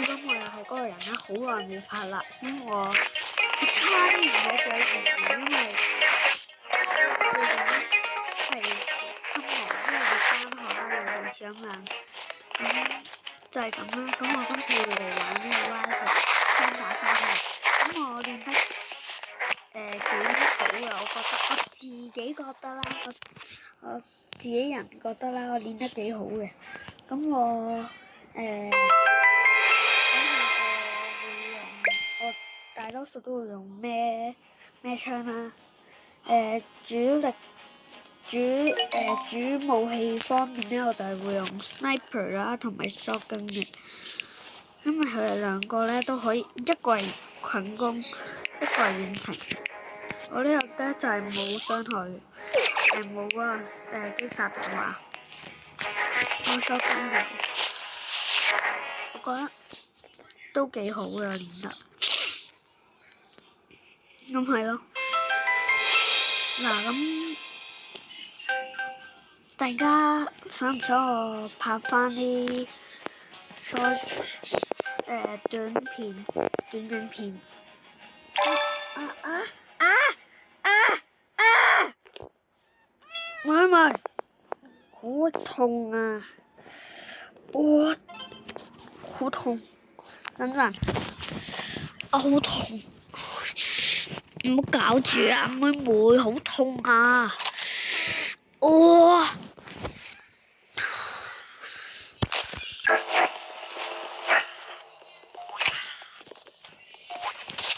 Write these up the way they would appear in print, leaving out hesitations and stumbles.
咁我又係嗰個人啦，好耐冇拍啦，咁我差啲唔記得咗呢件事，因為最近咧係級忙，因為要返學啦，要練習咁樣，就係咁啦。咁我今次會嚟玩呢個 Rise 3打3嘅，咁我練得幾好嘅，我自己覺得啦，我自己人覺得啦，我練得幾好嘅，咁我我大多數都會用咩槍啦？主武器方面咧，我就係會用 sniper 啦，同埋 shotgun 嘅。因為佢哋兩個咧都可以，一個係群攻，一個係遠程。我呢個咧就係冇傷害嘅，冇嗰個擊殺嘅話，我 shotgun 嘅，我覺得都幾好嘅練得。咁係咯，嗱咁大家想唔想我拍翻啲短片？喂，好痛啊！哇，好痛！等陣，好痛！唔好搞住啊，妹妹，好痛啊！哇！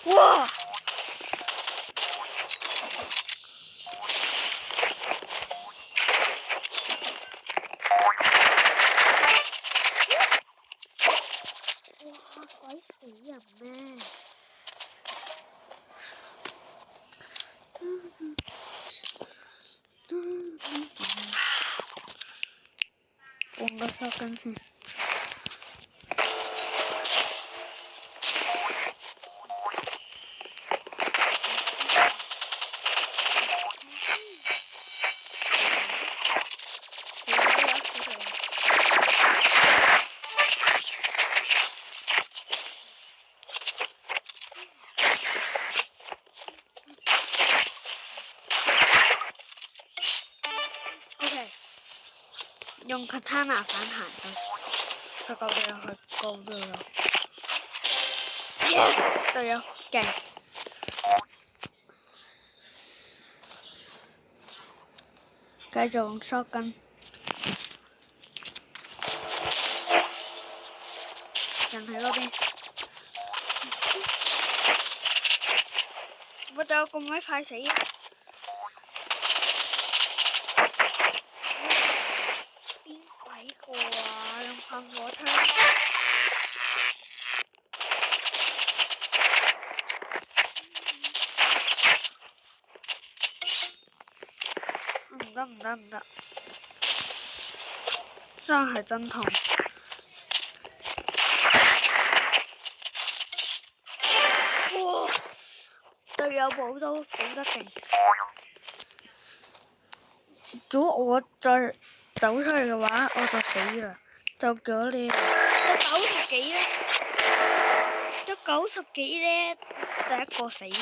哇！鬼死人咩？換個shotgun先。用 katana 反彈佢救隊友去救隊友 ，yes 隊友勁，繼續用 shotgun， 人喺嗰邊，我隊友咁鬼快死啊！用噴火槍，唔得，真係真痛。哇！隊友補刀補得勁，如果我再走出去嘅話，我就死啦。就叫你得90幾咧，第一個死嘅，60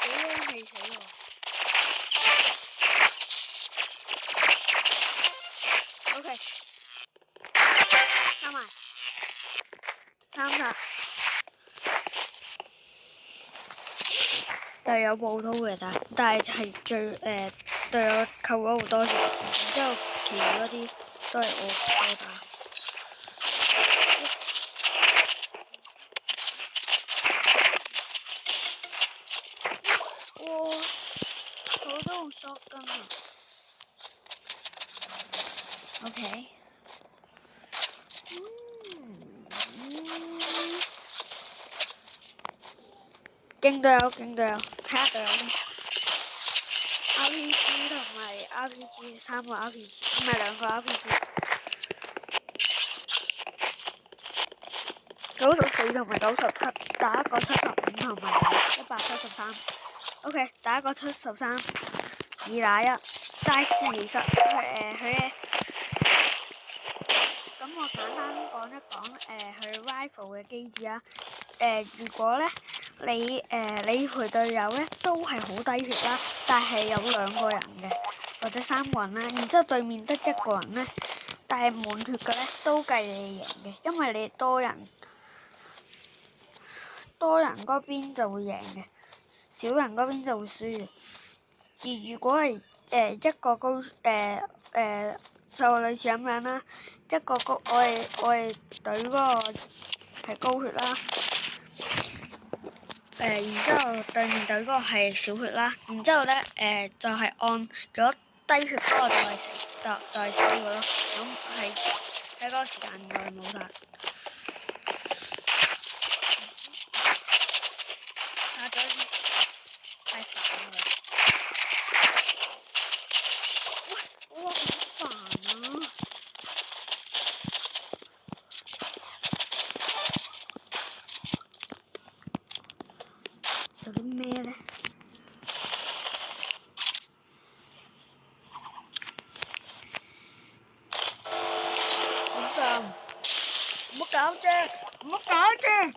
幾咧未死喎。OK， 收埋30，隊友補刀嘅，但係最隊友扣咗好多血，然之後其餘嗰啲都係我打。哇！我都用shotgun啊。OK。勁隊友，睇下隊友先。RPG 同埋 RPG 3個 RPG， 唔係2個 RPG。94同埋97，打一個75同埋173。OK， 打一個73，2打1，但係其實佢咁我簡單講一講佢 rifle 嘅機制啦。如果咧你陪隊友咧都係好低血啦，但係有2個人嘅或者3個人啦，然之後對面得1個人咧，但係滿血嘅咧都計你贏嘅，因為你多人嗰邊就會贏嘅，少人嗰邊就會輸嘅。而如果係一個高就類似咁樣啦，一個高我哋隊嗰個係高血啦，然之後對面隊嗰個係少血啦，然之後咧就係按咗低血嗰個就係死嘅咯，咁係喺嗰個時間內冇殺。殺咗太煩啦！哇，好煩啊！有啲咩咧？唔好搞啫！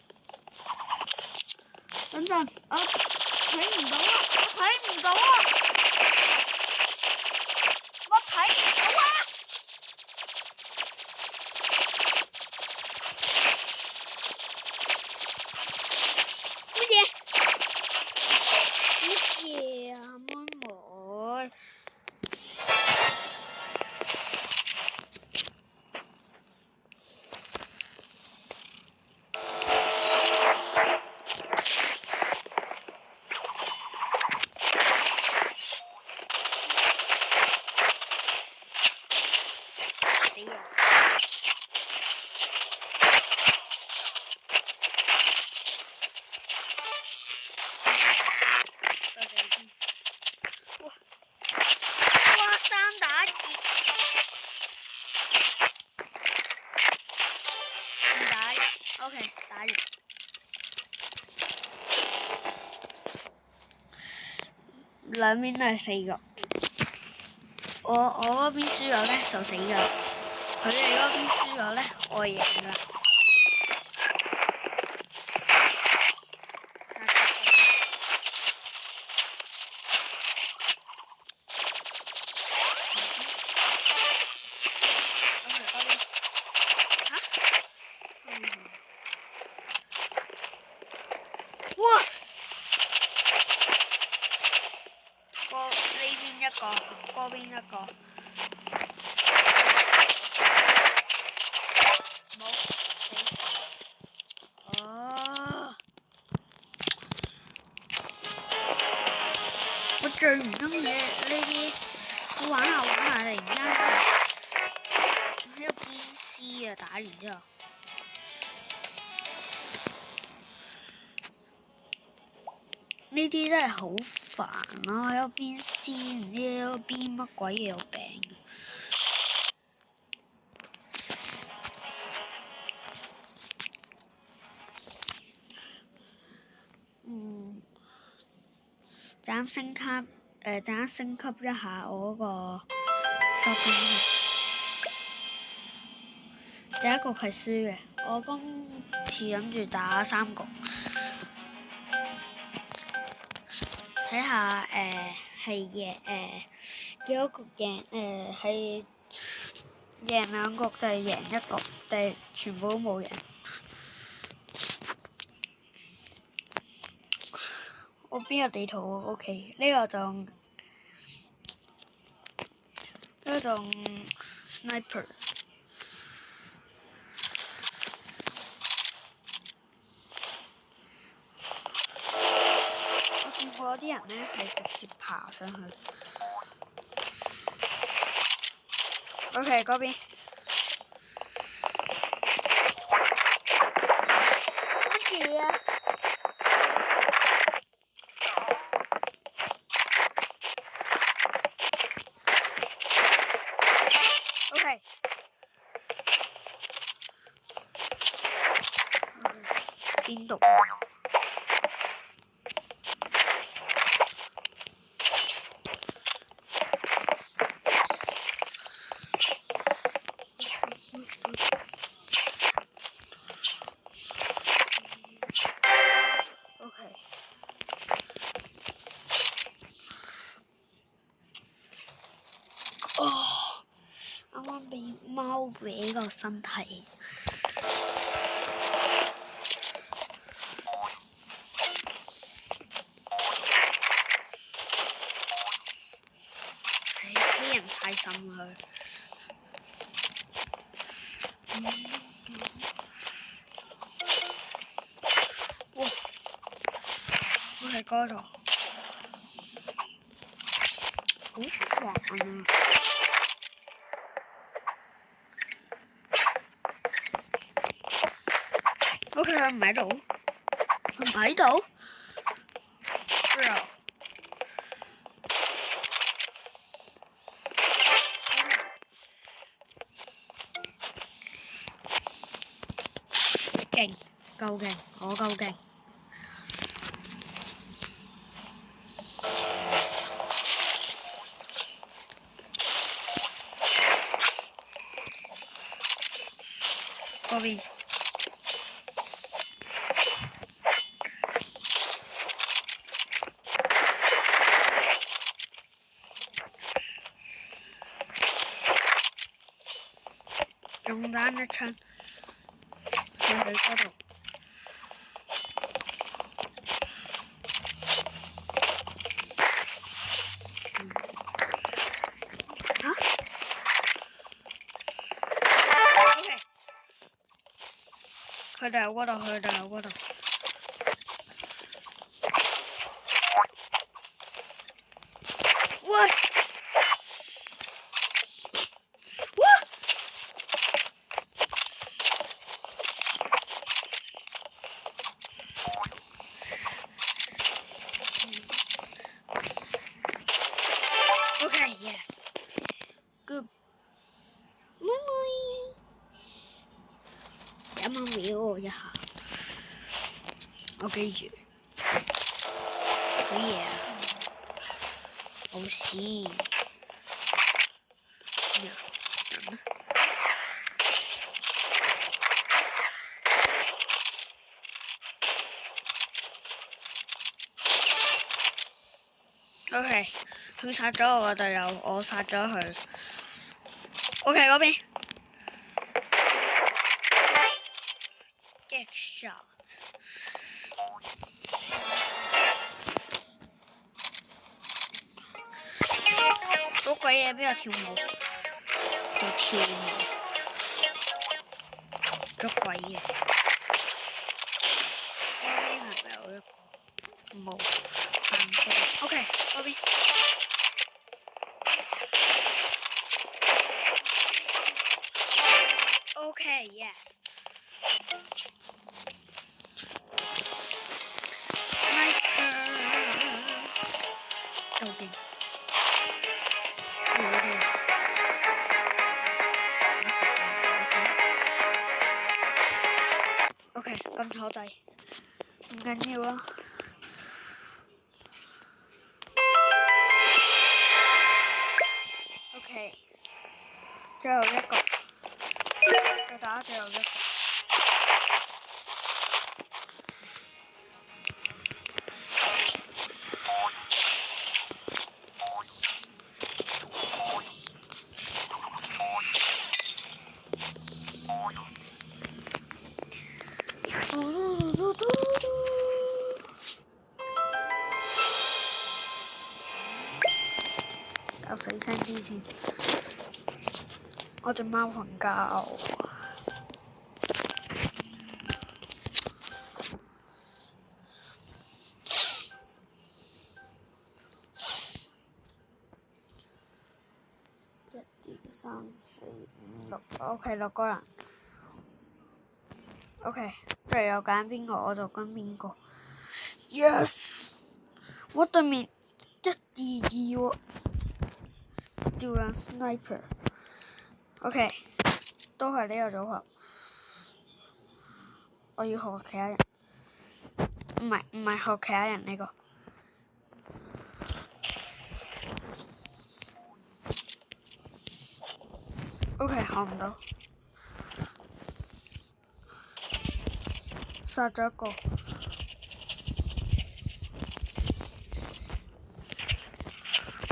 等陣，我睇唔到啊！乜嘢啊，妹妹？OK， 打完。兩邊都係4個。我嗰邊輸咗咧就死㗎啦，佢哋嗰邊輸咗咧我贏㗎啦。哇！呢邊一個，嗰邊一個，冇死。哦！我最唔中意呢啲，我玩下，突然間喺度變屍啊！打完之後。呢啲真係好煩咯，喺度邊先唔知喺度邊乜鬼嘢有病嘅。陣間升級一下我嗰個發電機。第一局係輸嘅，我今次諗住打3局。睇下係幾多局贏係贏2局定係贏1局定係全部都冇贏。我邊個地圖啊 ？OK， 呢個就 sniper。我啲人咧係直接爬上去。OK， 嗰邊乜嘢啊？OK， 邊度？搲個身體。欺人太甚佢。哇！我喺嗰度，好煩啊！OK，佢唔喺度，佢唔喺度。勁，夠勁，我夠勁。嗰邊。中彈一槍，佢喺嗰度。佢哋喺嗰度，佢哋喺嗰度。喂！Okay, yes. Good. 妹妹，有冇瞄我一下？我記住。好嘢啊！好屎。OK， 佢殺咗我個隊友，我殺咗佢。OK 嗰邊 ，get shot。做鬼嘢邊有跳舞？做跳舞，做鬼嘢。嗰邊係咪有一個？冇。OK， 嗰邊。OK, yes. Đầu tiên. OK, cầm thỏ tay. Không cần nhiều á. OK. Chờ cái cục. Cái đó chờ cái cục. Tao sẽ sang đi xin. 我隻貓瞓覺。1、2、3、4、5、6。OK， 6個人。OK， 隊友揀邊個我就跟邊個。Yes！ 我對面1、2、2喎。照樣 sniper。OK， 都係呢個組合。我要學其他人，唔係學其他人呢個。OK， 學唔到，殺咗一個。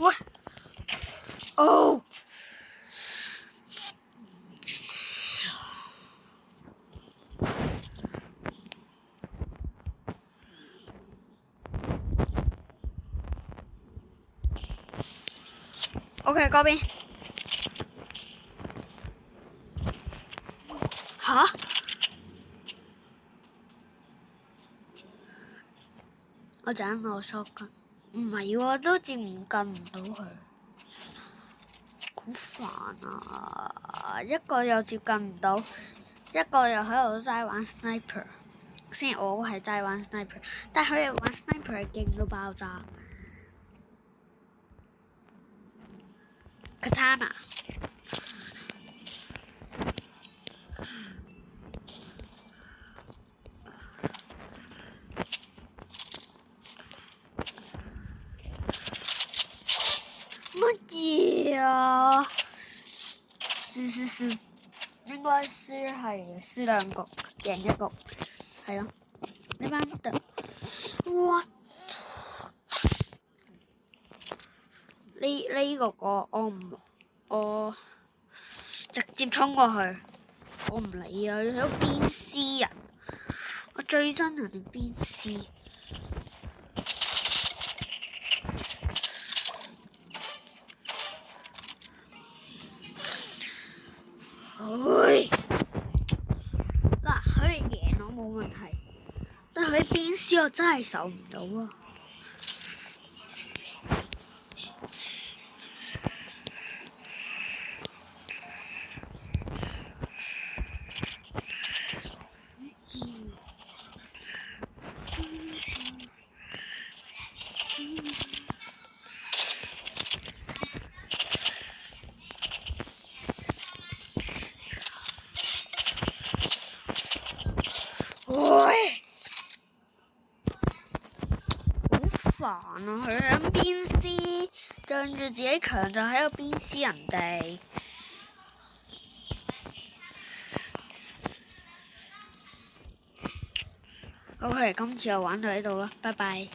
喂！哦！ OK， 嗰邊。吓？我陣攞shotgun，唔係喎，都接唔近唔到佢，好煩啊！一個又接近唔到，一個又喺度齋玩 sniper。雖然我係齋玩 sniper， 但係佢哋玩 sniper 係勁到爆炸。Katana。乜嘢啊？輸，應該輸係輸兩局，贏一局，係咯。呢班隊，哇！呢個我直接衝過去，我唔理啊！有邊絲人，我最憎人哋邊絲。嗱，佢哋贏我冇問題，但係佢邊絲我真係受唔到啊！喂，好煩啊！佢喺邊絲，仗住自己強就喺度邊絲人哋。OK， 今次就玩到呢度啦，拜拜。